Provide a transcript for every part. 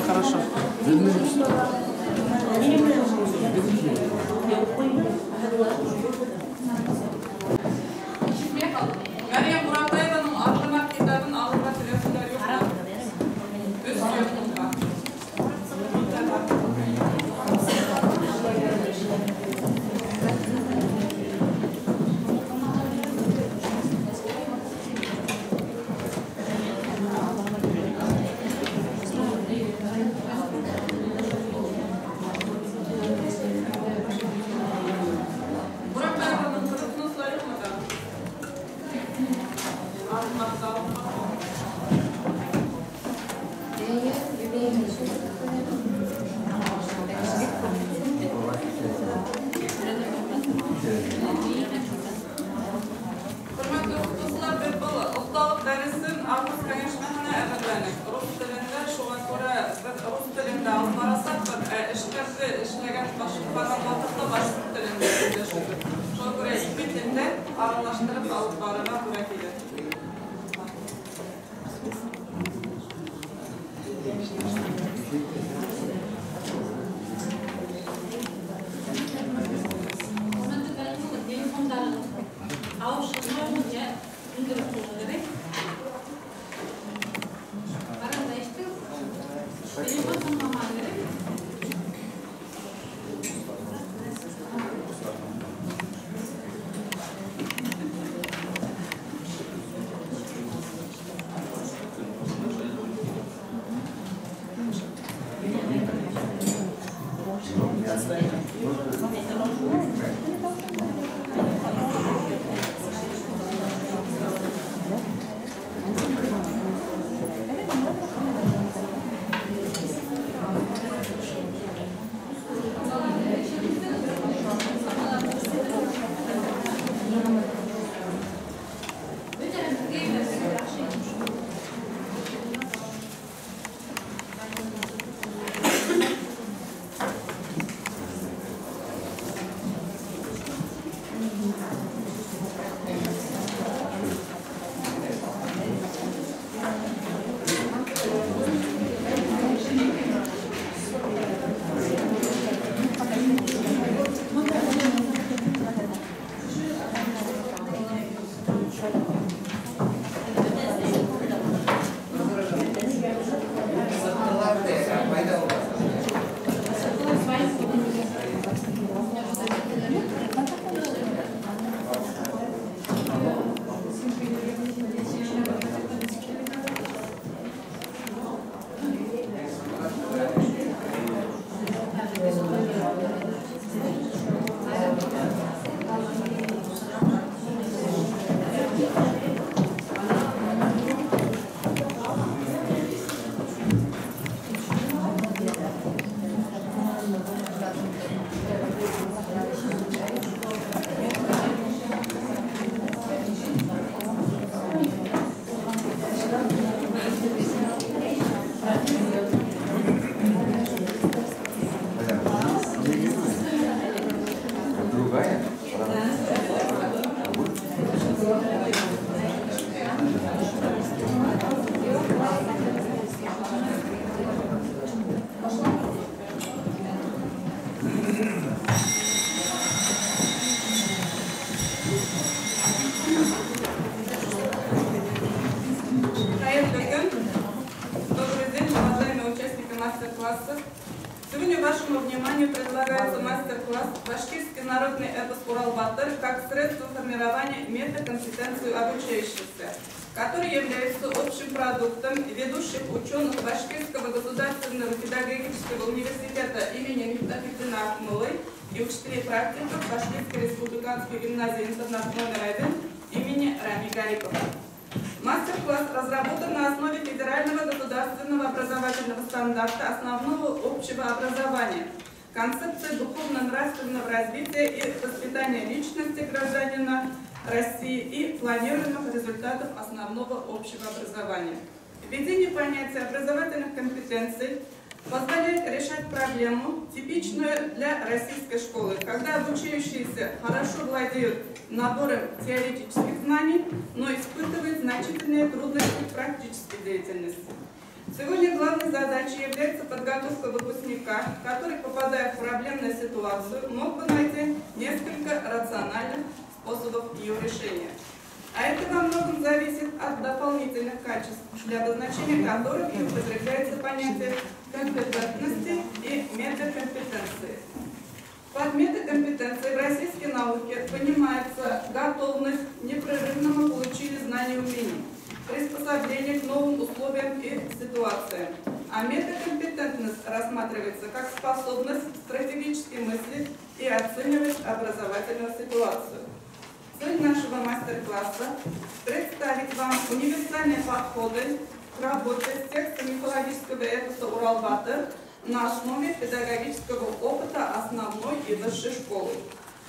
Хорошо. Meryem Muratayeva'nın Arkamak kitabının alınma telefonları yok. Öz yolunda. Muratayeva'nın kırıkını sayılmadan. Arkamak'ta. Hürmetli okutucular ve bolu, Oktavlık derisin Avgust Kayışmağına eğerlenik. Rus dilinde şuna göre Rus dilinde almarasak da işlegen başlık falan vatıkta başlık dilinde yüzleşilir. Şuna göre iki dilde aralaştırıp alıp barına bırakılır. Сегодня вашему вниманию предлагается мастер-класс «Башкирский народный эпос Урал-Батыр» как средство формирования метакомпетенции обучающихся, который является общим продуктом ведущих ученых Башкирского государственного педагогического университета имени Мифтахиддина Акмуллы и учителей практиков Башкирской республиканской гимназии-интернат №1 имени Рами Гарипова. Мастер-класс разработан на основе федерального государственного образовательного стандарта основного общего образования, концепции духовно-нравственного развития и воспитания личности гражданина России и планируемых результатов основного общего образования. Введение понятия образовательных компетенций позволяет решать проблему, типичную для российской школы, когда обучающиеся хорошо владеют набором теоретических знаний, но испытывают значительные трудности в практической деятельности. Сегодня главной задачей является подготовка выпускника, который, попадая в проблемную ситуацию, мог бы найти несколько рациональных способов ее решения. А это во многом зависит от дополнительных качеств, для обозначения которых и употребляется понятие компетентности и метакомпетенции. Под метакомпетенцией в российской науке понимается готовность к непрерывному получению знаний и умений, приспособление к новым условиям и ситуациям. А метакомпетентность рассматривается как способность стратегически мыслить и оценивать образовательную ситуацию. Цель нашего мастер-класса – представить вам универсальные подходы к работе с текстом мифологического эпоса «Урал-Батыр» на основе педагогического опыта основной и высшей школы.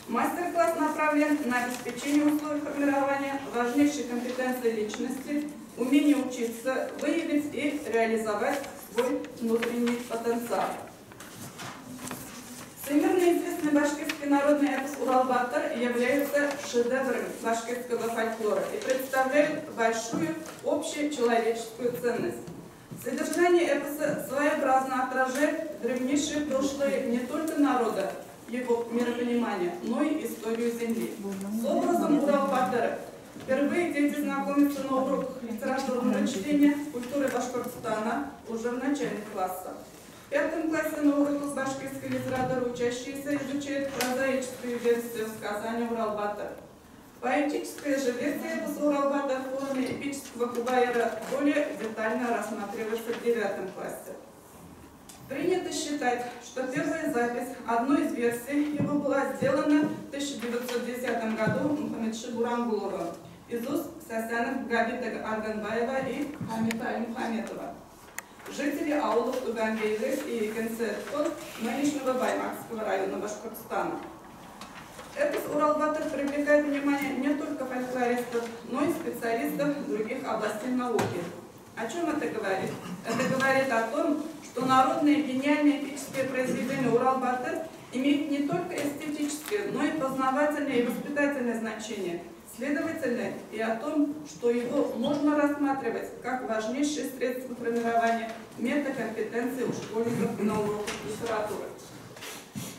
Мастер-класс направлен на обеспечение условий формирования важнейшей компетенции личности, умение учиться, выявить и реализовать свой внутренний потенциал. Всемирно известный башкирский народный эпос «Урал-Батыр» является шедевром башкирского фольклора и представляет большую общечеловеческую ценность. Содержание эпоса своеобразно отражает древнейшее прошлое не только народа, его миропонимание, но и историю земли. С образом Урал-Батыра впервые дети знакомятся на уроках литературного чтения культуры Башкортостана уже в начальных классах. В 5 классе на уроках башкирской литературы учащиеся изучают прозаическую версию сказания «Урал-Батыр». Поэтическая же версия эпоса «Урал-Батыр» в форме эпического кубаера более детально рассматривается в 9 классе. Принято считать, что первая запись одной из версий его была сделана в 1910 году Мухаммедши Бурангуловым из уст Сасянов Габита Арганбаева и Хамита Аль-Мухаметова, жители аулов Тугангейры и Екенцерков нынешнего Баймакского района Башкортостана. Эпос «Урал-Батыр» привлекает внимание не только фольклористов, но и специалистов других областей науки. О чем это говорит? Это говорит о том, что народные гениальные эпические произведения «Урал-Батыр» имеют не только эстетическое, но и познавательное и воспитательное значение. Следовательно, и о том, что его можно рассматривать как важнейшее средство формирования метакомпетенции у школьников на уроках литературы.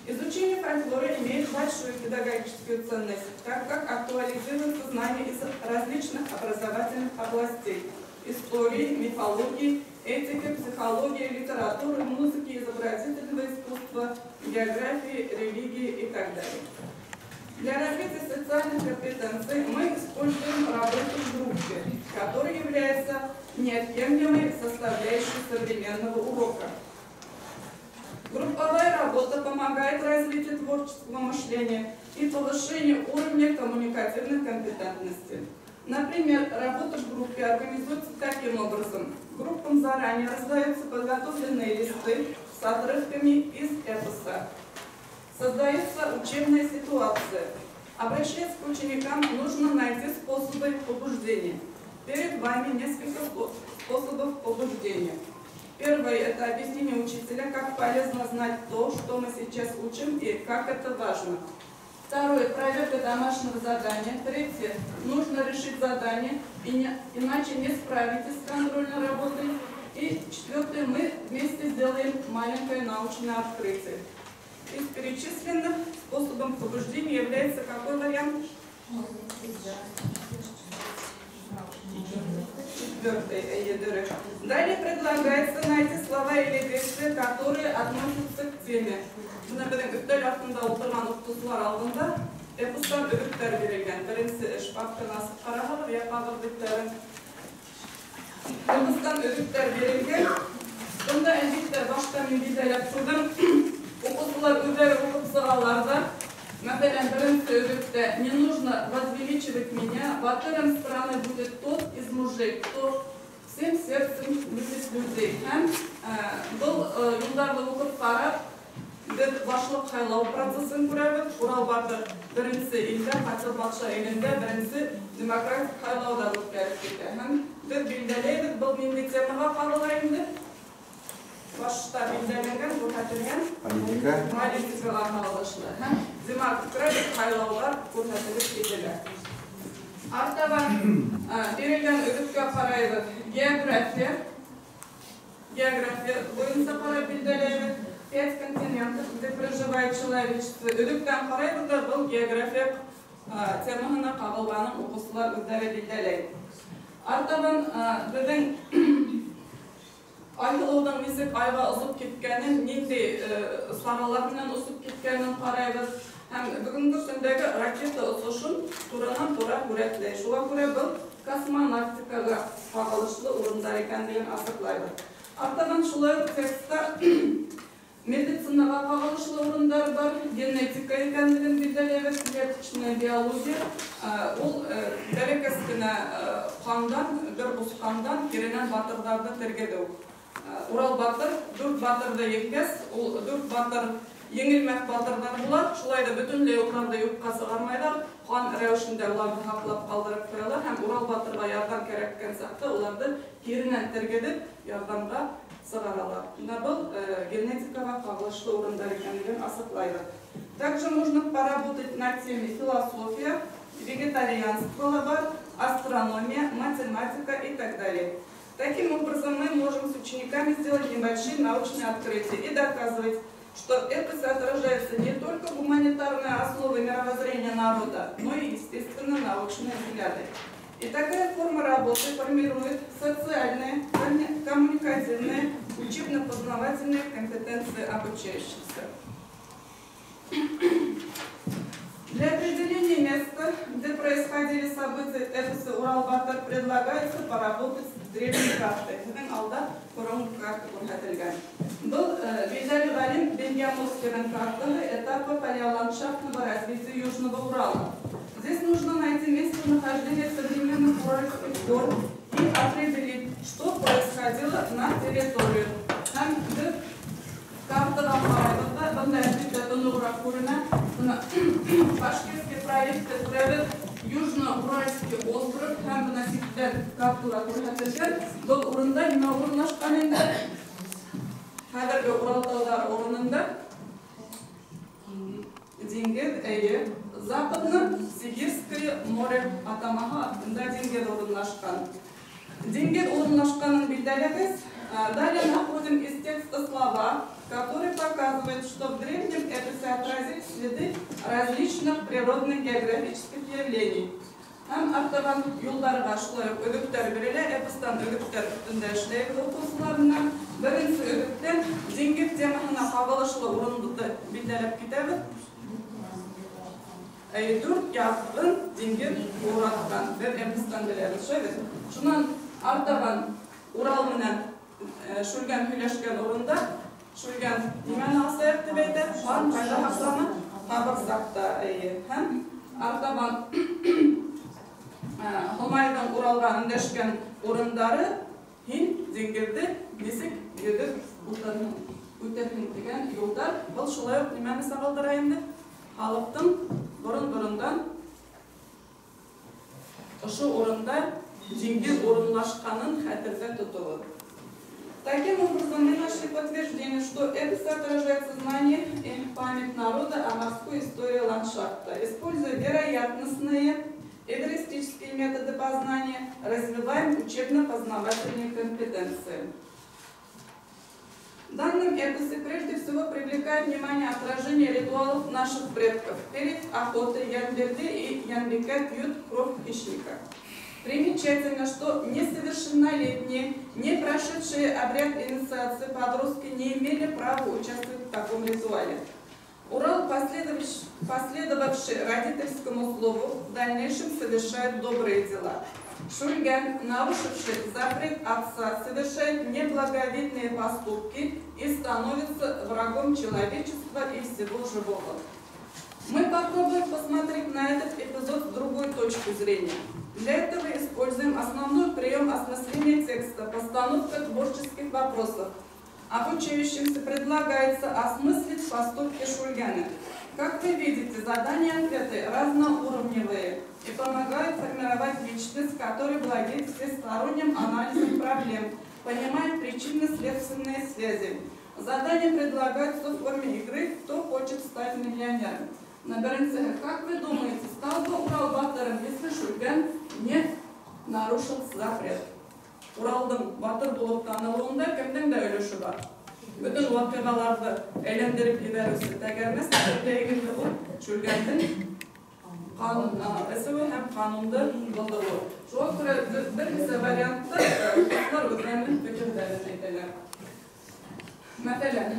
Изучение фольклора имеет большую педагогическую ценность, так как актуализируются знания из различных образовательных областей – истории, мифологии, этики, психологии, литературы, музыки, изобразительного искусства, географии, религии и так далее. Для развития социальных компетенций мы используем работу в группе, которая является неотъемлемой составляющей современного урока. Групповая работа помогает развитию творческого мышления и повышению уровня коммуникативной компетентности. Например, работа в группе организуется таким образом. Группам заранее раздаются подготовленные листы с отрывками из эпоса. Создается учебная ситуация. Обращаясь к ученикам, нужно найти способы побуждения. Перед вами несколько способов побуждения. Первое – это объяснение учителя, как полезно знать то, что мы сейчас учим и как это важно. Второе – проверка домашнего задания. Третье – нужно решить задание, иначе не справитесь с контрольной работой. И четвертое – мы вместе сделаем маленькое научное открытие. Из перечисленных способом побуждения является какой вариант? Четвертый. Далее предлагается найти слова или действия, которые относятся к теме. Эпостан үгіттер берілген. Бірінші іш папканасы қарағалып, япағыр біттері. Эпостан үгіттер берілген. Бұнда әлбетте башта мен бидайлап тұрдым. Оқушылар өздері оқып сығаларда. Мәселен, бірінші үгітте не нужно возвеличивать меня. Батыром страны будет тот из мужей, кто всем сердцем любит людей. Бұл юлдарды оқып қарап, біз башлық қайлау процесін көрәбіз. Урал-Батыр бірінші елді, Қатшыл Бақша елінде бірінші демократик қайлаудан өткеріп кетті. Біз білділейбіз, бұл менде темаға қабылайымды. башта билдирилген көрсөтүлгөн политикага кагылышлуу демократик кайлоолор көрсөтүлүп кетилди. Артабан берилген өбүткө карайбыз география боюнча карап билдирелебиз. 5 континентов, где проживает человечество. Өбүктөн карайбыз да бул география темасына кагылганын окуусулар өздөрү билдирет. Артабан биздин айылуудун мисик айга узуп кеткенин, ниндей саралар менен узуп кеткенин карайбыз. Һәм бүгүнкү күндөгү ракета учушун туранан-тура күрөтүлөт. Шуга көрө бул космонавтикага кагылышлуу урундар экендигин ачыклайбыз. Артабан шулай текстте медицинага кагылышлуу урундар бар, генетика экендигин билдиребиз, клеточная биология. Бул берекесине кандан, бир бус кандан киренен батырдарды тергедүү. Урал батыр, 4 батырды еңгес, ул 4 батыр еңилмек батырдар булар. Шулай да бүтүнлөй уларды юкка чыгармайлар, кан рәвешинде уларды хаклап калдырып коялар һәм Урал батырга ярдәм кереккен сакта уларды киренен тергедип, ярдәмгә сыгаралар. Бул генетикага кагылышлуу урундар экендигин ачыклайбыз. Также можно поработать на теме философия, вегетарианство бар, астрономия, математика и так далее. Таким образом, мы можем с учениками сделать небольшие научные открытия и доказывать, что эпосы отражаются не только гуманитарные основы мировоззрения народа, но и, естественно, научные взгляды. И такая форма работы формирует социальные, коммуникативные, учебно-познавательные компетенции обучающихся. Для определения места, где происходили события эпоса Урал-Батыр, предлагается поработать с древней картой. Был Визари Валим Беньямовским картой этапа палеоландшафтного развития Южного Урала. Здесь нужно найти местонахождение современных уральских гор и определить, что происходило на территории. Башкирский правительство Южно-Уральский остров һәм носитель карталар күрсәтелгән. Был урында нимә урнашкан инде? Хәзерге Урал таулары урынында диңгез Западно-Сибирское море атамаһы астында диңгез урнашкан. Диңгез урнашканын билдиребез. Далее находим из текста слова, которые показывают, что в древнем эпосе отразились следы различных природных географических явлений. Артабан юлдарга шулай өгүттөр бериле, эпостан өгүттөр үстүндө иштейбиз окуусуларына. Биринчи өгүттөн диңгез темасына кагылышлуу урунду билдирип кетебиз. 4 yazgın диңгез ураткан бир эпостан билебиз. Шунан артабан Урал менен Шүлгән һөйләшкән урында Шүлгән нимәне асыйып дип әйтә? Хан кайда һаклана? Кабырсакта һәм артабан Хомайдан Уралга өндәшкән урындары Һинд диңгезде нисек йөзеп үтәрмен дигән юлдар. Бул шулай ук нимәне сагылдыра инде? Халыктың борын-борындан ошо урында диңгез урынлашканын хәтердә тотуы. Таким образом, мы нашли подтверждение, что эпос отражает сознание и память народа о морской истории ландшафта. Используя вероятностные и эвристические методы познания, развиваем учебно-познавательные компетенции. В данном эпосе прежде всего привлекает внимание отражение ритуалов наших предков. Перед охотой Янберде и Янбека пьют кровь хищника. Примечательно, что несовершеннолетние, не прошедшие обряд инициации подростки не имели права участвовать в таком ритуале. Урал, последовавший родительскому слову, в дальнейшем совершает добрые дела. Шульган, нарушивший запрет отца, совершает неблаговидные поступки и становится врагом человечества и всего живого. Мы попробуем посмотреть на этот эпизод с другой точки зрения. Для этого используем основной прием осмысления текста, постановка творческих вопросов. Обучающимся предлагается осмыслить поступки Шульгана. Как вы видите, задания-ответы разноуровневые и помогают формировать личность, которая владеет всесторонним анализом проблем, понимает причинно-следственные связи. Задание предлагается в форме игры «Кто хочет стать миллионером?». Наберите, как вы думаете, стал бы Урал батыром, если Шульган не нарушил запрет? Уралдың батыр болып танылуында кімдің дә өліші бар? Бүтін вақиғаларды әйлендіріп ебәрісі тәгәрмес, тәгәрмес бұл Шульгандың ісі һәм қанунды бұлдыру. Жоға күрі біргісі вариантта бұлар өздерінің пікірдерін айтылар. Мәселен,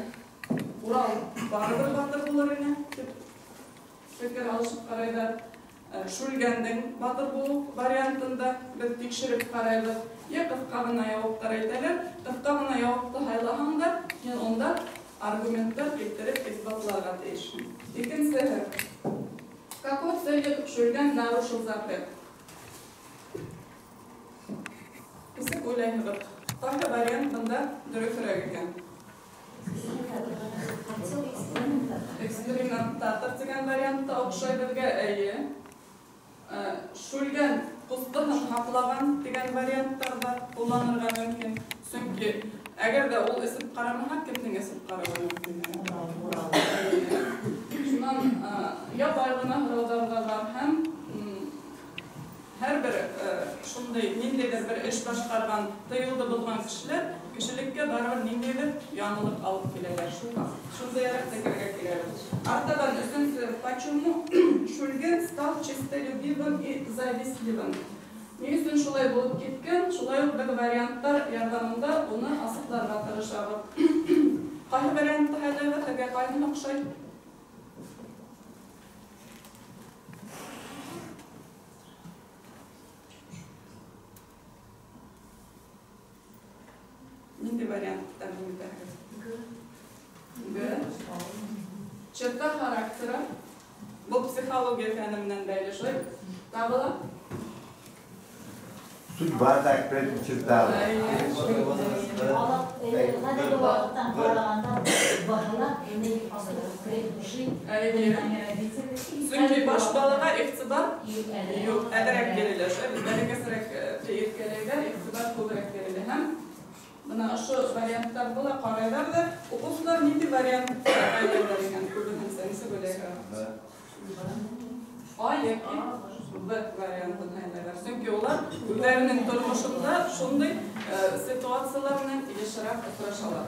Урал барыбір батыр болыр ене, пікір алышып қарайдар. Шульгандың батыр болу вариантында біз текшіріп қарайдық. Қысқа ғана яуаптар айтылар, қысқа ғана яуапты хайлағанда, онда аргументтар келтіріп исбатларға тиішін. Екіншісі, с какой целью Шульган нарушил запрет? Исік ойлайығыр. Қайғы вариант бұнда дұрысырақ екен. Экспериментатор деген вариантта оқшай бірге әйе. Шульган құстығын қапылаған деген варианттар бар, қолданырға мүмкін. Сүнкі, әгер де ол ісіп қарамаға, кімнің ісіп қарауы мүмкін? Шунан, я байлығына ғыралдарға бар һәм әр бір шундай нендейдер бір іш башқарған, тыйылды болған кішілікке барыр нендейдер янылық алып келелер. Шундай әрек тәкерге келелер. Артадан үшінші, почему Шульган стал честолюбивым и завистливым? Не үшін шулай болып кеткен, шулай бір варианттар ярдамында оны асықларға тырышағы. Қайы вариантты хайлайға тәге қайын ұқшай? Ненде варианттар бұлдыр? Г. Черта характера. Бұл психология фәнімнен бәйлі жой. Табыла? Судьба так предпочитала. Сүнки баш балыға иқтибар? Yok, әдірек керелер. Бәрекесірек еркелейлер, иқтибар көбірек керелер. Һәм Бына шу варианттар була қарайлар да, оқушылар ненде варианттар айлайлар екен көбінің сәнісі бөлегі? А, яки Б вариантын айлайлар. Сүнки олар өздерінің тұрмышында шундай ситуацияларынан ешірақ ұсырашалар.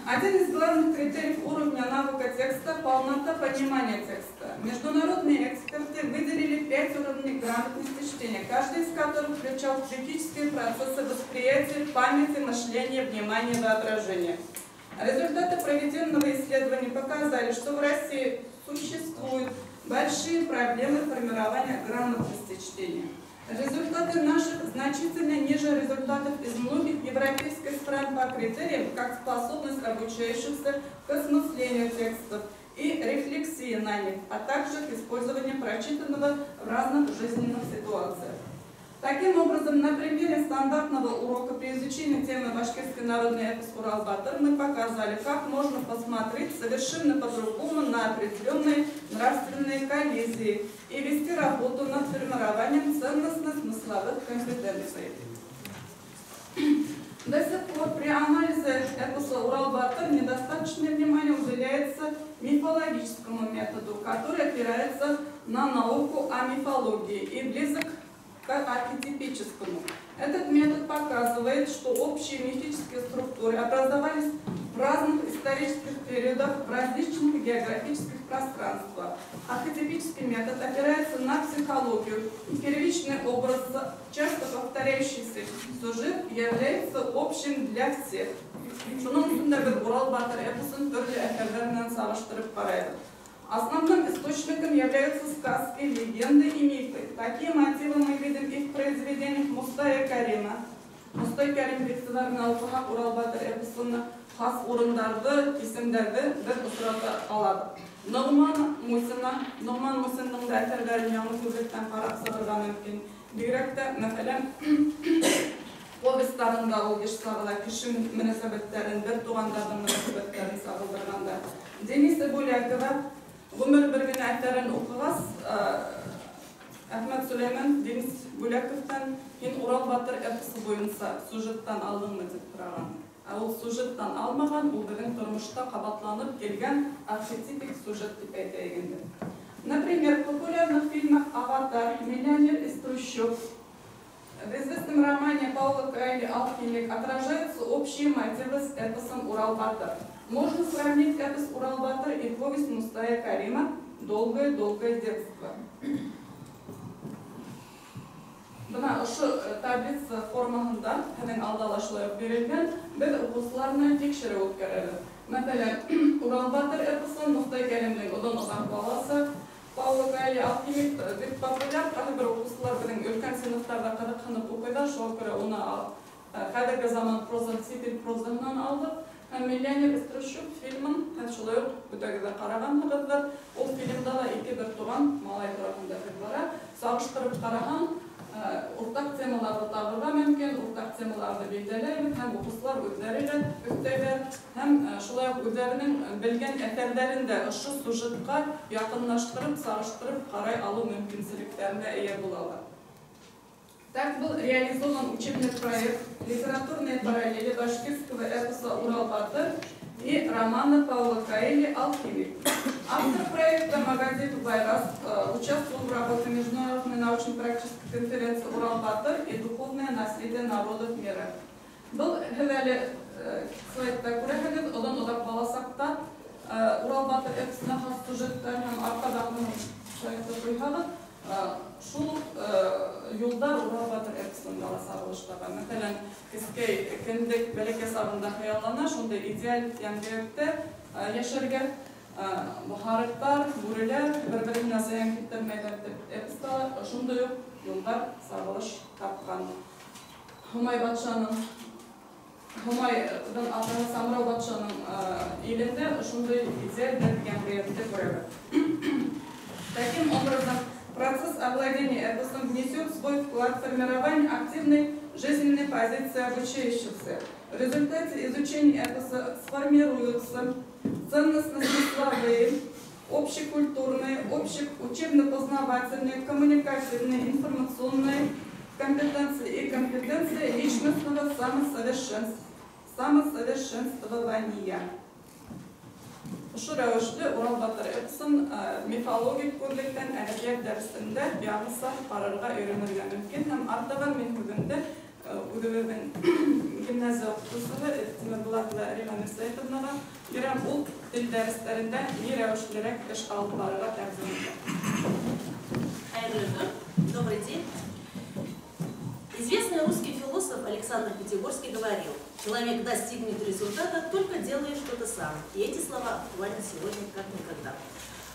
Один из главных критериев уровня навыка текста – полнота понимания текста. Международные эксперты выделили 5 уровней грамотности чтения, каждый из которых включал критические процессы восприятия, памяти, мышления, внимания, воображения. Результаты проведенного исследования показали, что в России существуют большие проблемы формирования грамотности чтения. Результаты наших значительно ниже результатов из многих европейских стран по критериям, как способность обучающихся к осмыслению текстов и рефлексии на них, а также к использованию прочитанного в разных жизненных ситуациях. Таким образом, на примере стандартного урока при изучении темы башкирской народной эпос Урал-Батыр мы показали, как можно посмотреть совершенно по-другому на определенные нравственные коллизии и вести работу над формированием ценностно-смысловых компетенций. До сих пор при анализе эпоса Урал-Батыр недостаточное внимание уделяется мифологическому методу, который опирается на науку о мифологии и близок к архетипическому. Этот метод показывает, что общие мифические структуры образовались в разных исторических периодах в различных географических пространствах. Архетипический метод опирается на психологию. Первичный образ, часто повторяющийся сюжет, является общим для всех. Основным источником являются сказки, легенды и мифы. Такие мотивы мы видим и в произведениях Мустая Карима. Мустай Карим бектілерін алғыға Урал-Батыр эпосына хас орындарды, исемдерді бір ұсырата алады. Нұғман Мусинның да әтерлерін яңы көзліктен қарап сығырған өткен. Бигрәкті, мәселен, повестарында ол еш сағыла кіші мінесебеттерін, бір туғандардың мінесебеттерін сағылдырғанда. Дениса Булякова Ғұмыр бір күн әттерін оқығас, Ахмет Сулейман Денис Гуляковтан ин Урал батыр эпосы бойынша сюжеттан алдыңмы деп тұраған. Ол сюжеттан алмаған, ол біздің тұрмышта қабатланып келген архетипик сюжет деп айтайын. Например, в популярных фильмах «Аватар», «Миллионер из трущоб», в известном романе Паула Коэльо «Алхимик» отражаются общие мотивы с эпосом «Урал-Батыр». Можно сравнить эпос «Урал-Батыр» и повесть Мустая Карима «Долгое-долгое детство». Бuna şu таблица формасында hemen aldalaşlayıp verilgen bir okusularına tekşire ötkürelim. Mesela Урал-Батыр эпосын Мустай Карим'den odan uzak balası Паула Коэльо «Алхимик» bir popüler qalı bir okusular bizim ülken sınıflarda qadaqanıp okuyda şu göre ona kadırgı zaman prozan, sipil prozandan aldık. Hem «Миллионер из трущоб» filmin şolay ötəgide qaragan hıqızdır. O filmdə da iki bir tuğan malay tarafında hıqlara sağıştırıp qaragan ortak temalarda tağırga mümkün, ortak temalarda belirleyip hem okusular özleriyle öteyler, hem şolay özlerinin bilgen eserlerinde şu sujetka yakınlaştırıp, sağıştırıp qaray alı mümkünsülüklerine eğer bulalar. Так был реализован учебный проект «Литературные параллели башкирского эпоса «Урал-Батыр» и романа Паула Коэльо «Алхимик». Автор проекта Магадиев Байрас участвовал в работе международной научно-практической конференции «Урал-Батыр» и «Духовное наследие народов мира». Был хевели слайдта күрәһегеҙ, одан-оҙаҡ баласаҡта «Урал-Батыр» эпосына хас сюжеттар һәм арҡадағы слайдты ҡуйһағыҙ, шул юлдар Урал-Батыр эпосында ла сағылыштаға. Мәҫәлән, кескәй кендек бәләкәй сағында хыяллана, шундай идеаль йәнғәйәктә йәшәргә һарыҡтар, бүреләр, бер-беренә зыян килтермәйҙәр дип эпоста шундай уҡ юлдар сағылыш тапҡан. Һомайҙың атаһы Самрау батшаның илендә шундай идеаль йәнғәйәкте күрәбеҙ. Таким образом, процесс овладения эпосом внесет свой вклад в формирование активной жизненной позиции обучающихся. В результате изучения эпоса сформируются ценностно-смысловые, общекультурные, общеучебно-познавательные, коммуникативные, информационные компетенции и компетенции личностного самосовершенствования. Şu rəvişdə Урал-Батыр эпосын мифологик көрлектен әдәбият дәресендә яғысақ қарарға өйрәнергә мөмкин һәм артыгын мен бүгенде үҙебеҙҙең гимназия уҡытыусыһы Тимер Булатова Рима Мирсәйетовнаға бирәм, ул тел дәрестәрендә ни рәвешлерәк эш алып барырға тәҡдим итә. Добрый день. Известный русский философ Александр Пятигорский говорил: «Человек достигнет результата, только делая что-то сам». И эти слова актуальны сегодня как никогда.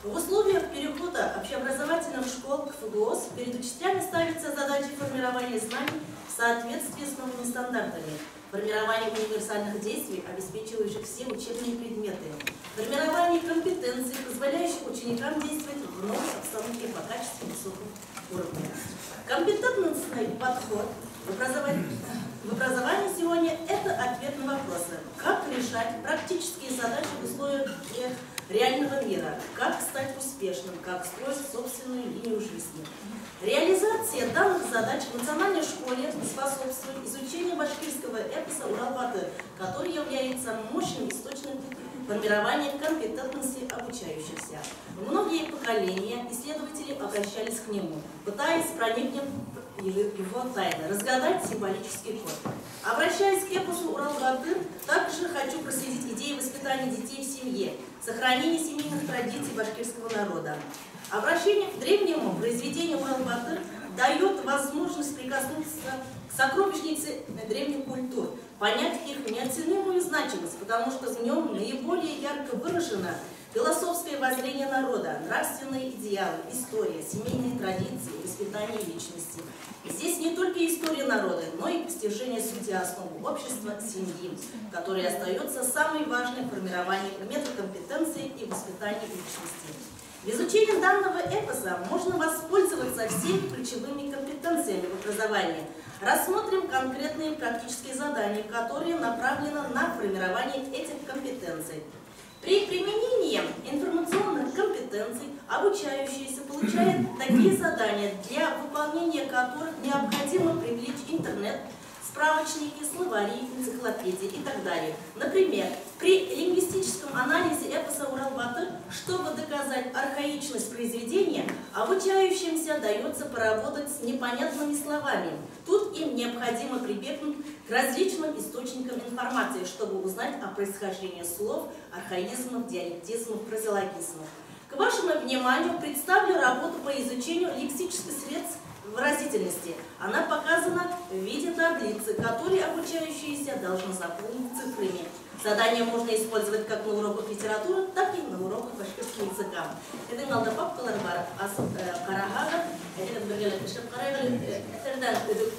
В условиях перехода общеобразовательных школ к ФГОС перед учителями ставится задача формирования знаний в соответствии с новыми стандартами, формирование универсальных действий, обеспечивающих все учебные предметы, формирование компетенций, позволяющих ученикам действовать в новой обстановке по качеству высокого уровня. Компетентностный подход в образовании сегодня – это ответ на вопросы, как решать практические задачи в условиях реального мира, как стать успешным, как строить собственную линию жизни. Реализация данных задач в национальной школе способствует изучению башкирского эпоса «Урал-Батыр», который является мощным источником формирования компетентности обучающихся. Многие поколения исследователей обращались к нему, пытаясь проникнуть его тайны, разгадать символический код. Обращаясь к эпосу «Урал-Батыр», также хочу проследить идеи воспитания детей в семье, сохранения семейных традиций башкирского народа. Обращение к древнему произведению «Урал-Батыр» дает возможность прикоснуться к сокровищнице древних культур, понять их неоценимую значимость, потому что в нем наиболее ярко выражено философское воззрение народа, нравственные идеалы, история, семейные традиции, воспитание личности. Здесь не только история народа, но и постижение сути основы общества, семьи, которая остается самой важной в формировании метакомпетенции и воспитании личности. В изучении данного эпоса можно воспользоваться всеми ключевыми компетенциями в образовании. Рассмотрим конкретные практические задания, которые направлены на формирование этих компетенций. При применении информационных компетенций обучающийся получает такие задания, для выполнения которых необходимо привлечь интернет, справочники, словари, энциклопедии и так далее. Например, при лингвистическом анализе эпоса «Урал-Батыр», чтобы доказать архаичность произведения, обучающимся дается поработать с непонятными словами. Тут им необходимо прибегнуть к различным источникам информации, чтобы узнать о происхождении слов, архаизмов, диалектизмов, фразеологизмов. К вашему вниманию представлю работу по изучению лексических средств выразительности. Она показана в виде таблицы, которые обучающиеся должны заполнить цифрами. Задание можно использовать как на уроках литературы, так и на уроках башкирского языка. Это надо папкалар бар, карагага, это бергеле кешеп карагали, это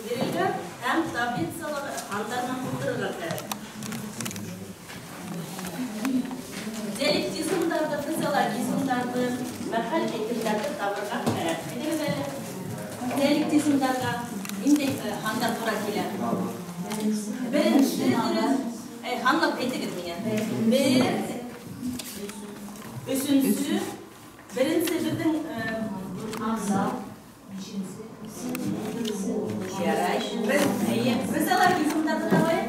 берега, там таблица андарнан кутыргага. Диалектизмдарды, фразеологизмдарды, махал этилдарды табырга керек. Диалектизмдарға имдей хандар тура келе. Бірінші ханлап айтығыз менен. Бір, үшінші, бірінші бірдің фразеологизмдарды қалай?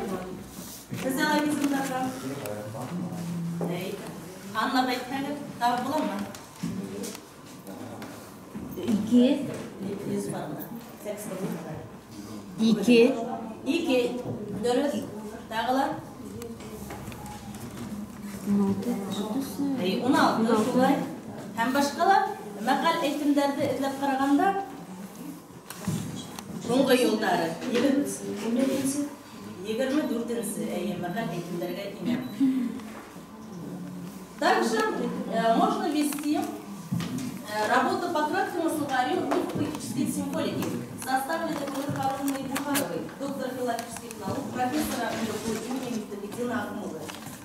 Фразеологизмдарға ханлап айтқаны табы бола ма? İki. İki. Dört. Dağılar. 16. Şulay. Hem başkalar makal eğitimlerde edilip karaganda Kongo yolları. 24-сі makal eğitimlerine inem. Также можно ввести работу по краткому словарю мифологической символики, составленной Харунной Бухаровой, доктора филологических наук, профессора имени Мифтахеддина Ахмуда.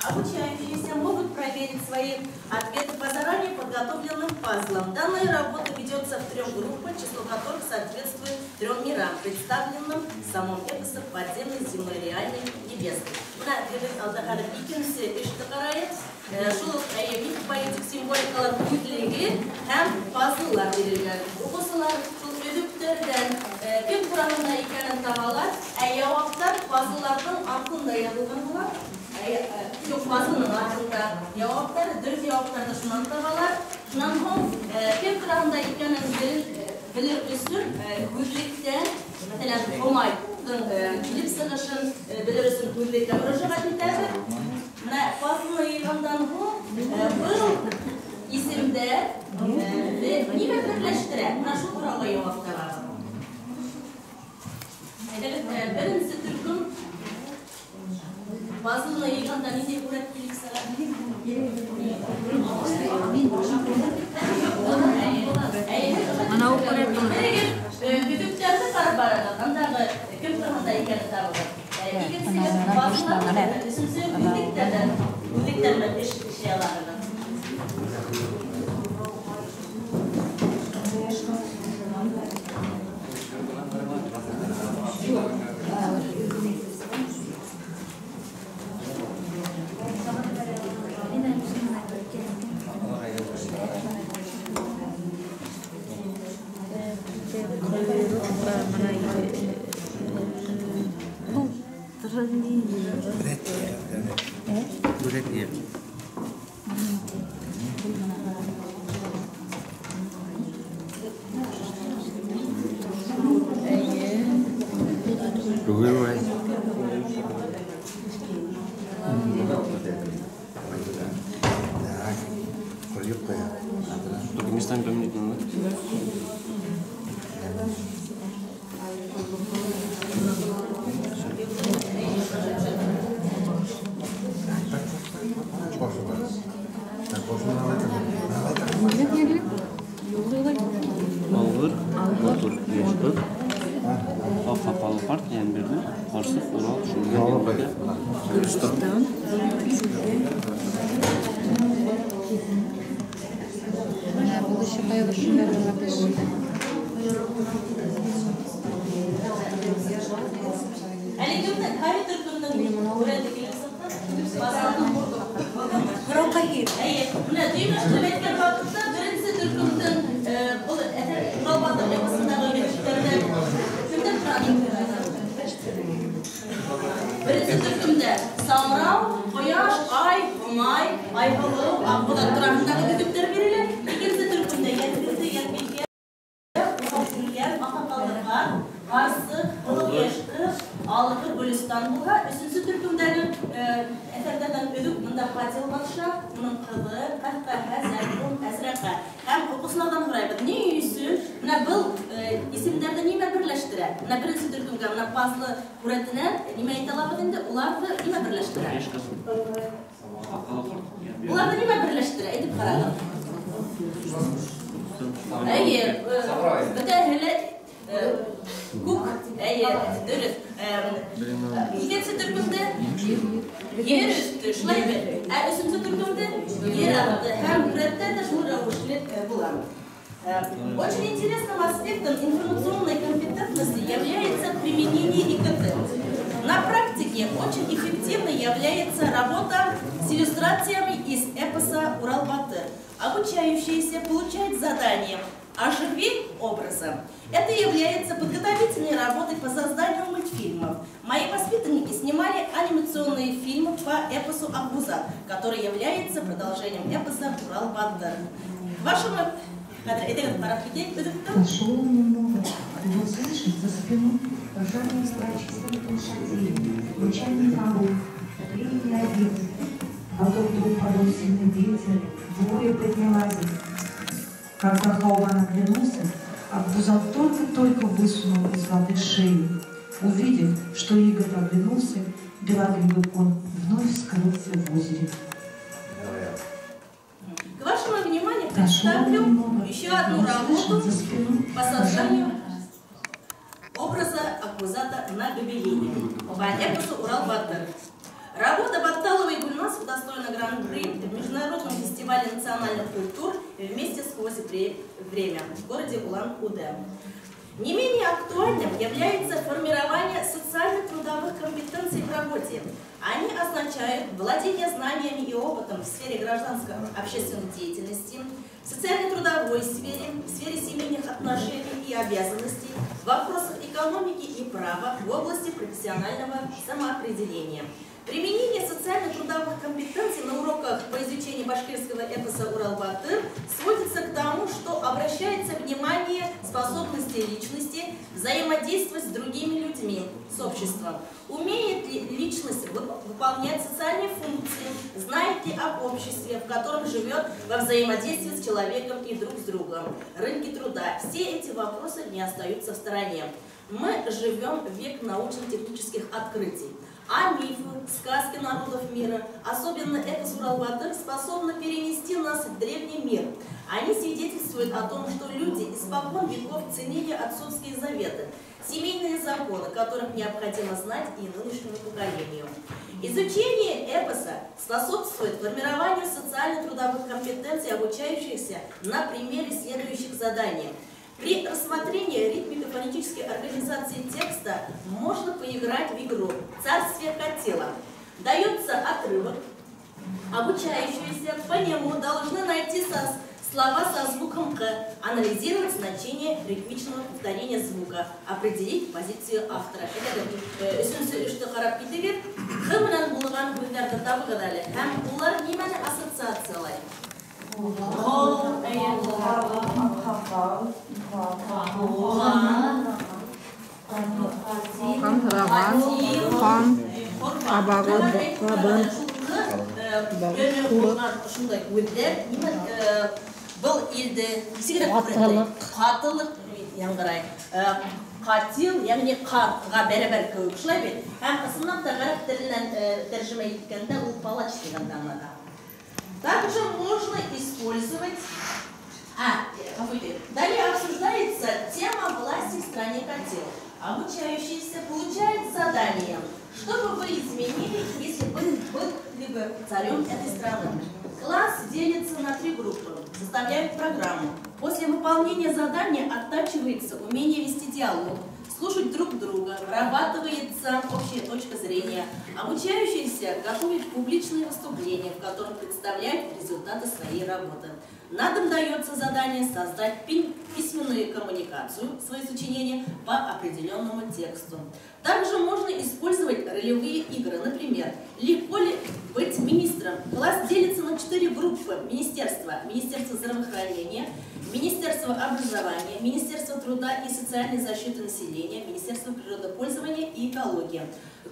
Обучающиеся могут проверить свои ответы по заранее подготовленным пазлам. Данная работа ведется в 3 группах, число которых соответствует 3 мирам, представленным в самом эпосе подземной, земной, реальной, небесной. Шул миф-поэтик символикалар көйлеге һәм пазллар бирелгән. Укысылар шул өҙөктәрдән кем тураһында икәнен табалар, яуаптар пазлларның артында язылган була. Юк, пазлның артында яуаптар, дөрес яуаптарны шунан табалар. Шунан һоң кем тураһында икәнен белер өсөн күҙлектән, мәсәлән, Омайдың килеп сыгышын белер өсөн күҙлектән мөрәҗәгать итәбез. Пазлны йыйгандан һуң был исемдә нимә берләштерә? Менә шул турыга яуап таба. Беренче төркем пазлны йыйганда нинди күрәт килсә, ана укырып күдүктәрне карап барады. Андагы кем турында икәнен табылды. Туркменстан памятник. Мотор, Ешбек, Алхапалы парк, Янберді, Қарсық, Урал, Шүлген, Түркістан. Бұл еще появился Әлі кімді, қай түркімді көрәді келесі? Mına düğmeşte etken vakıfta birincisi Türk'ümden bu Kuralbat'ın yapısında öğretişlerden kimden birincisi Türk'ümde Samral, Koyaş, Ay, Umay, Ayvalı, Akbudak durağındaki düdükler verilir. İkincisi Türk'ümde Yetmizli, Yetmişler, Ufaklılar, Makakallıklar, Karsı, Kılıyeşkı, Alıkır, Gülistan buğa. Üçüncüsü Türk'ümdeki eserlerden ödük bunda Fatih Batışa, bunun kızı, Kattaha, Zerkun, Ezraka. Hem okuslardan buraya ne yüzü, bu isimlerde nime birleştirir? Birincisi Türk'ümde, bazı kuretine nime italabedinde, ular da nime birleştirir? Ular da nime birleştirir? Edip karalım. Hayır, bu da hele Kuk, dürüst. İkincisi Türk'ümde yer üstü, şlaybe. Üçüncüsü Türk'ümde yer altı. Hem kurette de şurada ушли була. Очень интересным аспектом информационной компетентности является применение ИКТ. На практике очень эффективно является работа с иллюстрациями из эпоса «Урал-Батыр». Обучающиеся получают задание «Оживи образом». Это является подготовительной работой по созданию мультфильмов. Мои воспитанники снимали анимационные фильмы по эпосу «Акбузат», который является продолжением эпоса «Урал-Батыр». К вашему... Пошел немного, его слышит за спиной пожарные прачечные лошадей, лучами народ, времени обед. А то вдруг подул сильный ветер, буря поднялась. Когда Хаубан оглянулся, Акбузат только-только высунул из воды шею. Увидев, что Игорь оглянулся, белогривый конь вновь скрылся в озере. К вашему вниманию представлю еще одну работу по созданию образа Акбузата на гобелене по эпосу «Урал-Батыр». Работа Батталовой Гульнас удостоена гран-при в Международном фестивале национальных культур «Вместе сквозь время» в городе Улан-Удэ. Не менее актуальным является формирование социально-трудовых компетенций в работе. Они означают владение знаниями и опытом в сфере гражданско-общественной деятельности, в социально-трудовой сфере, в сфере семейных отношений и обязанностей, в вопросах экономики и права, в области профессионального самоопределения. Применение социально-трудовых компетенций на уроках по изучению башкирского эпоса «Урал-Батыр» сводится к тому, что обращается внимание способности личности взаимодействовать с другими людьми, с обществом. Умеет ли личность выполнять социальные функции, знает ли об обществе, в котором живет во взаимодействии с человеком и друг с другом, рынки труда. Все эти вопросы не остаются в стороне. Мы живем в век научно-технических открытий. А мифы, сказки народов мира, особенно эпос «Урал-Батыр», способны перенести нас в древний мир. Они свидетельствуют о том, что люди испокон веков ценили отцовские заветы, семейные законы, которых необходимо знать и нынешнему поколению. Изучение эпоса способствует формированию социально-трудовых компетенций обучающихся на примере следующих заданий. При рассмотрении ритмико-фонетической организации текста можно поиграть в игру «Царствие хотела». Дается отрывок, обучающиеся по нему должны найти слова со звуком «к», анализировать значение ритмичного повторения звука, определить позицию автора. Это үшінші үшті қарап кетегер, «к» менен болған көздерді табығыдалі, һәм олар немені ассоциациялай. Бұл елді қатылық яңғырай. Қатил, яғни қарға бәрі-бәрі көк шылай бет. Һәм ысынап та ғарап тілінен тәржіме еткенде ол палач деген дамлада. Также можно использовать... Далее обсуждается тема власти в стране хотел. Обучающиеся получают задание, что бы вы изменили, если бы были бы царем этой страны. Класс делится на 3 группы, составляют программу. После выполнения задания оттачивается умение вести диалог, слушать друг друга, вырабатывается общая точка зрения, обучающиеся готовят публичные выступления, в которых представляют результаты своей работы. На дом дается задание создать письменную коммуникацию, свои сочинения по определенному тексту. Также можно использовать ролевые игры. Например, легко ли быть министром? Класс делится на 4 группы министерства. Министерство здравоохранения, Министерство образования, Министерство труда и социальной защиты населения, Министерство природопользования и экологии.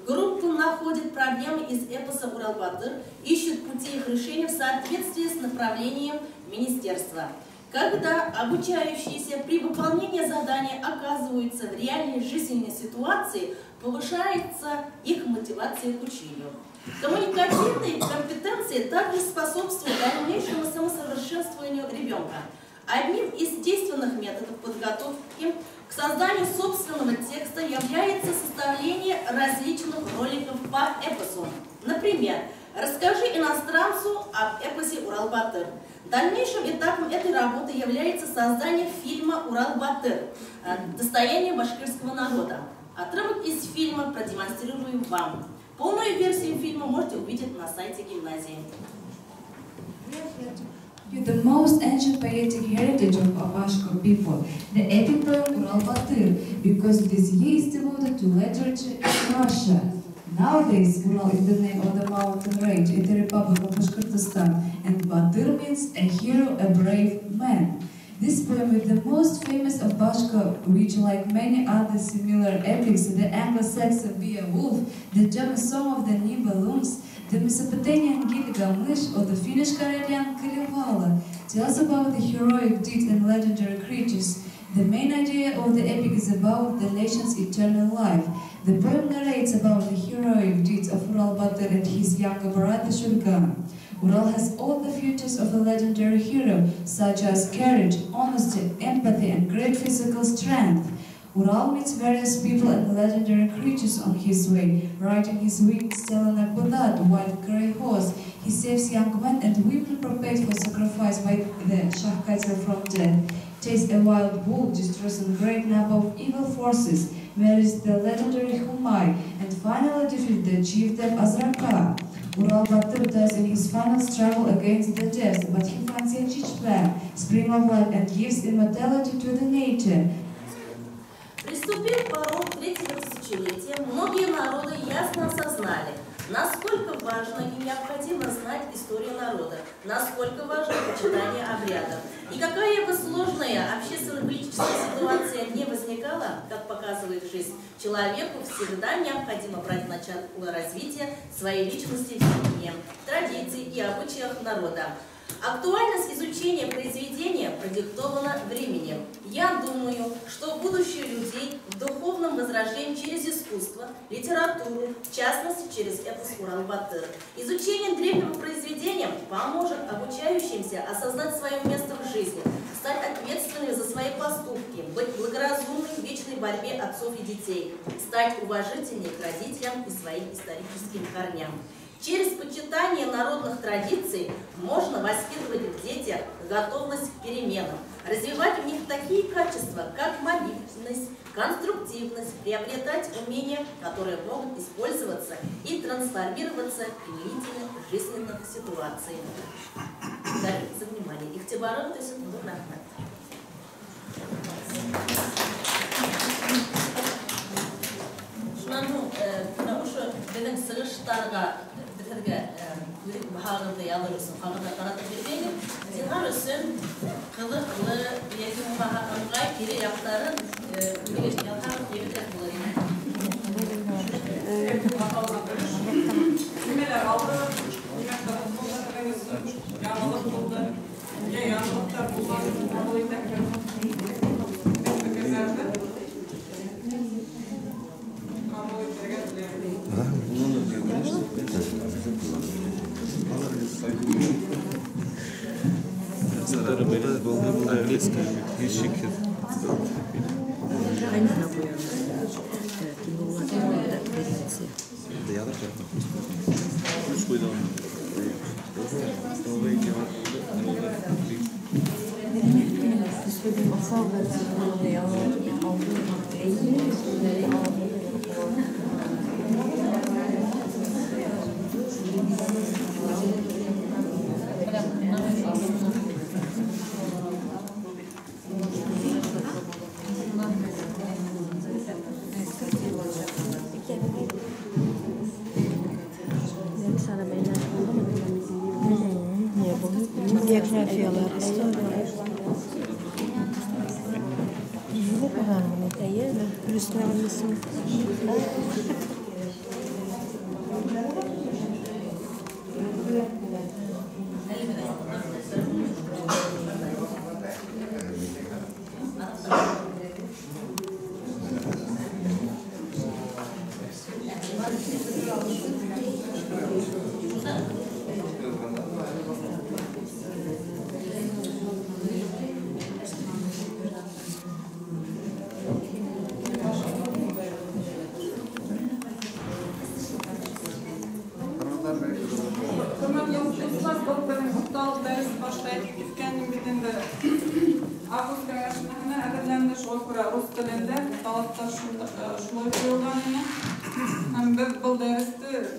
Группу находят проблемы из эпоса «Урал-Батыр», ищут пути их решения в соответствии с направлением министерства. Когда обучающиеся при выполнении задания оказываются в реальной жизненной ситуации, повышается их мотивация к учению. Коммуникативные компетенции также способствуют дальнейшему самосовершенствованию ребенка. Одним из действенных методов подготовки к созданию собственного текста является составление различных роликов по эпосу. Например, «Расскажи иностранцу об эпосе «Урал-Батыр». Дальнейшим этапом этой работы является создание фильма «Урал-Батыр. Достояние башкирского народа». Отрывок из фильма продемонстрирую вам. Полную версию фильма можете увидеть на сайте гимназии. The most ancient poetic heritage of Bashkir people, the epic poem Ural-Batыр, because this year is devoted to literature in Russia. Nowadays, Ural is the name of the mountain range in the Republic of Bashkortostan, and Batыр means a hero, a brave man. This poem is the most famous of Bashkir, which, like many other similar epics, the Anglo-Saxon Beowulf, the German Song of the Nibelungs, the Mesopotamian Gilgamesh, or the Finnish Karelian Kalevala, tells about the heroic deeds and legendary creatures. The main idea of the epic is about the nation's eternal life. The poem narrates about the heroic deeds of Ural-Batır and his younger brother Shurgan. Ural has all the features of a legendary hero, such as courage, honesty, empathy, and great physical strength. Ural meets various people and legendary creatures on his way, riding his winged Stelana Kudat, white grey horse. He saves young men and women prepared for sacrifice by the Shahkater from death, chases a wild bull, destroys a great number of evil forces, marries the legendary Humai, and finally defeats the chieftain Azraka. Ural-Batır dies in his final struggle against the death, but he finds Yachich plant, spring of life, and gives immortality to the nature. Приступив к порогу третьего тысячелетия, многие народы ясно осознали, насколько важно и необходимо знать историю народа, насколько важно почитание обрядов. И какая бы сложная общественно-политическая ситуация не возникала, как показывает жизнь, человеку всегда необходимо брать начало развития своей личности в семье, традиций и обычаях народа. Актуальность изучения произведения продиктована временем. Я думаю, что будущее людей в духовном возрождении через искусство, литературу, в частности через эпос Урал-Батыр. Изучение древнего произведения поможет обучающимся осознать свое место в жизни, стать ответственными за свои поступки, быть благоразумными в вечной борьбе отцов и детей, стать уважительнее к родителям и своим историческим корням. Через почитание народных традиций можно воспитывать в детях готовность к переменам, развивать в них такие качества, как молитвенность, конструктивность, приобретать умения, которые могут использоваться и трансформироваться в применительных жизненных ситуациях. Благодарю за внимание. Ихтибаров Тесетмур Рахмет. Потому что benim sığışlarga bitirge baharında yalırısın, kanıda kanatı bilmeyin. Zinharısın, kılıklı, yekim baharında kiri yapların yalhar yemek bulayım. Nimeler aldı, nimetler buldu, yanlılık buldu. Ya yanlılıklar buldu, yanlılık tekrar. Английская, языки. Господин Масал,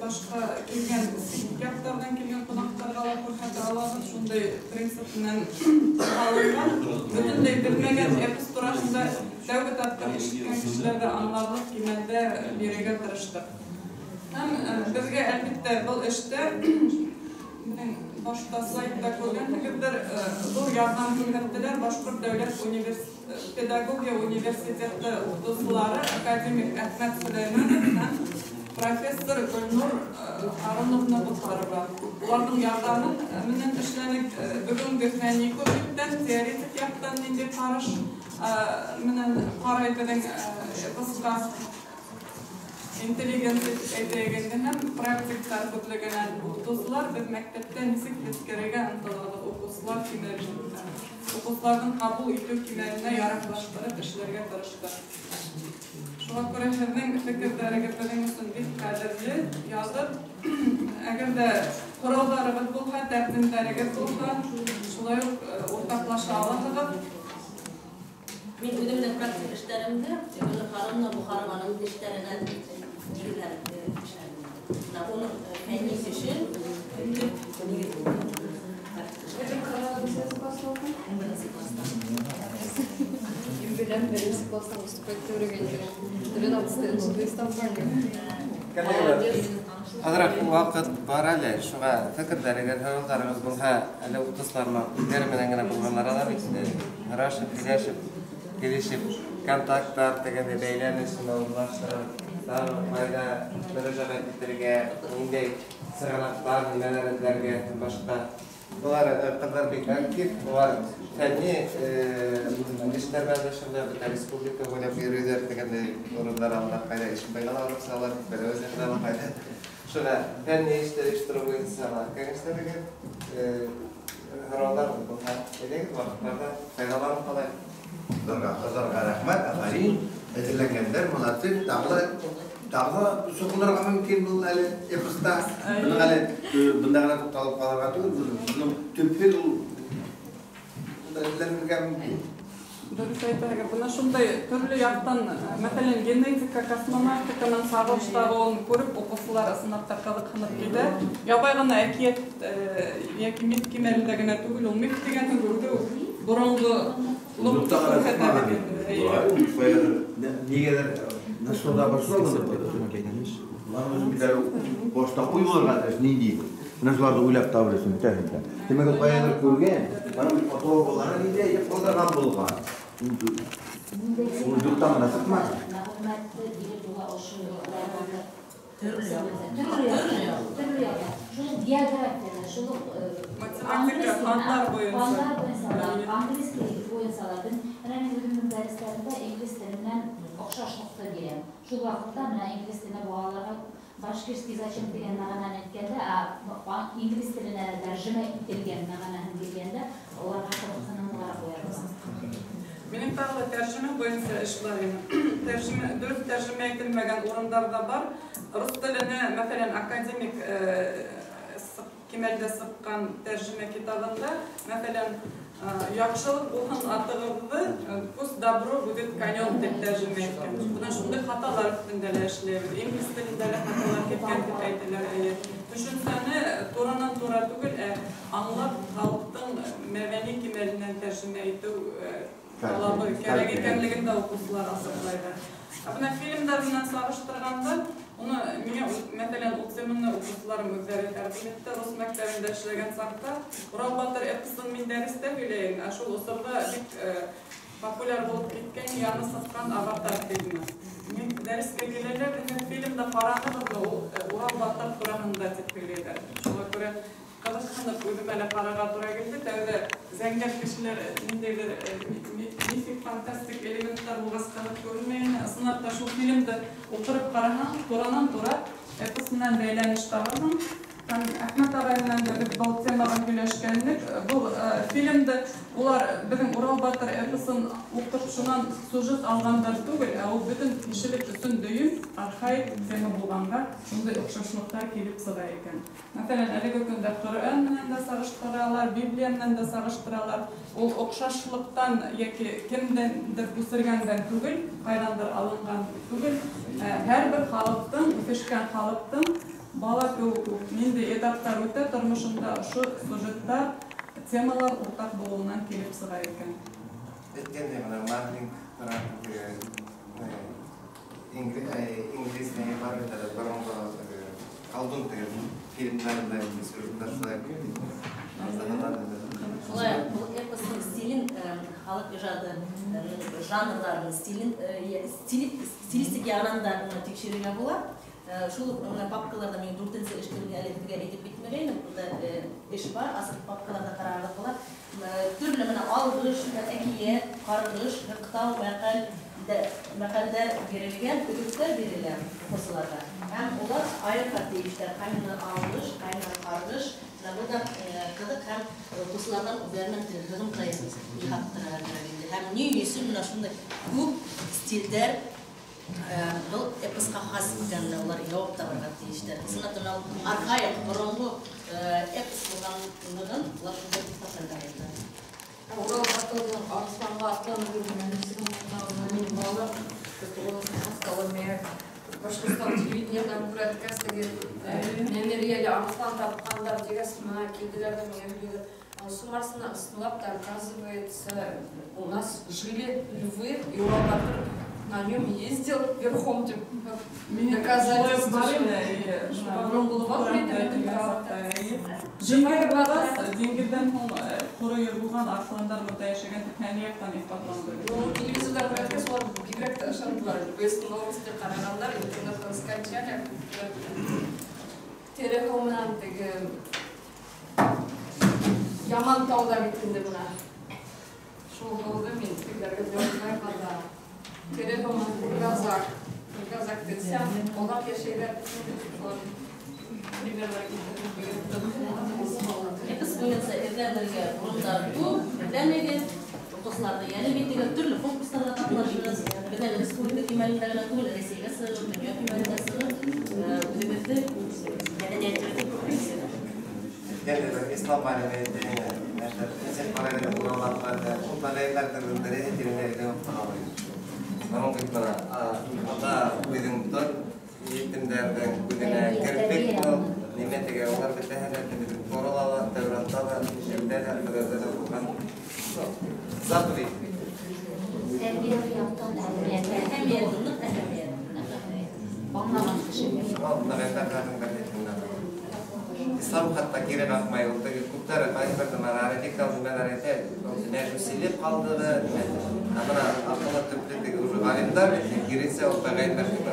Başka ilgen yaptırdan kelgen konaklarga alıp ko'rsata olamiz. Shunday prinsipinden alıngan. Bütünley bilmegen epis turasında devlet hakkında işitken kişilerde anlarlık kimelde birege tırıştık. Hem bizge elbette bu işte başta slaytda ko'rgan bir zor yardım ko'rsatdilar. Boshqurt davlat pedagogika universiteti o'qituvchilari akademik Ahmet Süleymanov Professor Gülnur Aronovna Bukharova. Ularning yordami bilan ishlanib bugungi fanniy ko'rikdan teoretik yoqdan endi qarash bilan qaraydigan qisqa intelligensiya deganda ham praktik tarbiyalangan o'qituvchilar biz maktabdan nisik teskariga intilgan o'quvchilar o'quvchilarning qabul etish kimlarni yaratishtirib ishlarga kirishdi. Şuna göre sizin fikirlere getirilmişsin bir kaderli yazıp eğer de kurallarımız bulsa, tertiplerimiz bulsa şulay ortaklaşa alalım. Men özümde praktik işlerimde öyle Harun'la Bukharovan'ın işlerine onu fenli işi Bilen birinci klasdan üstü öğrenci. 12-nji sınıfta Azrak vaqt var әле, шуңа фикерләргә һәйваннарыбыз булса, әле укытучыларга үзләре менән генә булганнар алар икән. Рашып, килешеп, контактлар дигәндә бәйләнешне урнаштырып, файда мөрәҗәгать итәргә, инде сыгынаклар, нәләрләргә башка. Булар кызлар бик актив, булар фәнни эшләр белән шунда республика буйлап йөрүләр дигәндә урыннар алда кайда эш байлар салар, берәүзләр кайда. Şöyle fenni işleri iştirak insanlar, gençler gibi herhalde bu kadar vakitlarda faydalar kalay. Hazırga rahmet, aferin. Edilenler mulattif, dağla sokullar mümkün bunun ali epista, bunun ali bundan kadar tutalım kalarga değil, bunun tüpül bundan mümkün. Dürüst aytayga, buna şunday türlü yaktan, mesela genetika, kosmonavtikaның сагылыштагын көрүп, окуучулар сынакта кызыкынып кийди. Ябай гана әкият яки миф кимәлендә генә түгел, ул миф дигәнне күрде, борынгы луктта Нигәдер насылда башлады. Ларыбыз бит башта куйылган нинди. Насыларды уйлап табырсың тәһидә. Демәк, баягы күргән, аны фотографлар нидә япылган булган. Уйдыктан насыкма. Şunu geografiyada, şunu matematika, fanlar boyunca, angliski boyunsalardan, yani bugünün derslerinde İngiliz dilinden okşaşlıkta gelen. Şu vakitte İngiliz diline bağlarak Башкирский зачем деген мағананы еткенде, İngiliz diline тәржімә ителген мағананы келгенде, оларға қырқынымға қоярыз. Benim tağla tercüme boyunca işlerim. Dürüst tercüme edilmegen orunlarda var. Rus diline, mesela akademik Kemal'de sıkkan tercüme kitabında mesela yaxşılık olhan atığırdı kus dabro будет конем деп tercüme etken. Buna şunday hatalar üstündeler işleyebilir. İngiliz dilinde hatalar ketken деп aytilar. Düşünsene toranan tora tugul anlap halktan meveni Kemal'inden tercüme ettiği talabı kerek ekenligini de okuslar asıqlaydı. Buna filmler bilen sarıştırganda onu mesela Uksemin'le okuslarım özleri tercüme etti. Rus mektebinde işlegen sakta Ural Batır episin min deriste bileyin. Aşıl o sırada popüler bulup gitken yanı sıfkan avatar filmi. Deriske gelirler, filmde paranırdı Ural Batır Kur'an'ında tepkileyler. Şuna göre Kazakstan'da ödümele paraga tura geldi. Tevde zengin kişiler nindeyler mifik, fantastik elementler uğraşkanlık görünmeyin. Aslında şu filmde oturup karahan, toranan tura episinden beyleniş dağılın. Ahmet Ağay'la bu temadan güleşkenlik. Bu filmde ular bizim Ural Batır episin okutuşundan sujet alganlar tugul, o bütün kişilik üçün düğün, arxaik tema bulganda, şunday okşaşlıklar kelip sıra eken. Mesela elege günde Kur'an'la da sarıştıralar, Biblia'yla da sarıştıralar. O okşaşlıktan yeki kimdendir busirgenden tugul, hayrandır alıngan tugul, her bir halıktın, üfeşken halıktın, bala ninde etaplar öte turmuşunda şu sujetler, temalar ortak bolundan kelip sıra eken. Etkende mana marketing İngiliz neyi var da barangda aldın da filmlerde sürücüler şöyle Şolay bu eposun stilin halk ijады жанрларының стилистик жағынан да текшеруге болады. Шул папкаларда мен дүртінсі іштерге әлетіге етіп бітмегенім. Burada іш бар, асық папкаларда қарағылық болады. Түрлі мына алғыш, әкиет, қарғыш, қықтау, мәқәлдер берілген, үгіттер берілген қосыларға. Hem олар ayrı farklı işler, kaynağı algış, kaynağı kargış. Burada kızık hem kurslardan üzerinden hızım kayısız yaptırabilir. Hem ne üyesi buna şunda bu stilder bu episka has canlılar yok da var işte. Sanatın arkaik, borongu epis bulanların ular şunda bir tasarlaydı. Ural Batır'ın Arslan'la atlanı görünmesi onun bağlı hastalanmaya Башкортстан телевидениедан көрәт кәсігі немерелі Арслан тапқандар дегесін мына келділерді мен біледі. Сумарсына снылап, оказывается, у нас жили львы, и Урал Батыр на нем ездил верхом, доказательство. Деньгіден құры ербуған арсландар мұнда яшеген тәнияқтан ипатланды. Телевизорда көрәт кәсі олар бигрәкті ашандылар. Бөйсін новости қарағандар, интернеттен скачали. Телефоннан теге Яман тауда битинде буна. Шул болды мен тегелерге жолмай қалды. Телефоннан Казак десем, олар яшейлер Епіс бойынша evlenlerге бұрындар бұл, evlenмеген оқушыларды, яғни беттегі түрлі конкурстарға қатынашырыз. Беден республика кемеліндеріне түгіл, Ресейге сығыр, дүние кемелінде сығыр, өтебетті, яғни әйттерді көреседі. Yani İslam aleminde insan parayla kullanılanlarda, bu paraylar da böyle etkileriyle yapılıyor. Namun kita ada bizim tur yetimlerden bugüne kerpek bu nimetege onlar beteheler bizim koralalar, devrantalar, şeyler yaptırıyorlar bukan. Zaturi. Terbiye yaptan Ehemmiyetini, anlamak için. Onlar ender kadın kardeşimler. İslam hatta geri kalkmayı oldu. Kurtlar bayılırdı. Radikal cümlelerinde ne silip kaldırdı. Ama akıllı tüplüdeki alimler girişse o bagaylar gibi.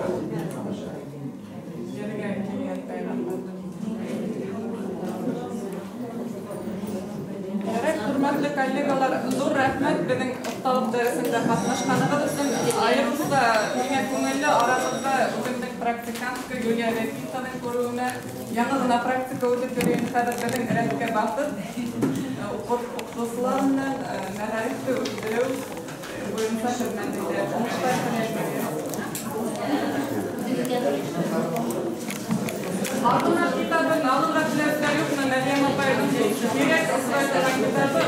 Hürmetli kollegalar, zor rahmet bizim ıhtalık dersinde katlaşkanımız için ayrıca yine konulı aramızda bugündeki praktikantka Yulia Repita'nın koruğuna yanına praktika ödü görüyün kadar bizim eretke bakıp okutuslarla medarikte ödülü boyunca hürmetlidir. Onuşlar Алтынар китабы налымда тілерді юқна мәлема пайдың. Керек ұсырайтылған китабы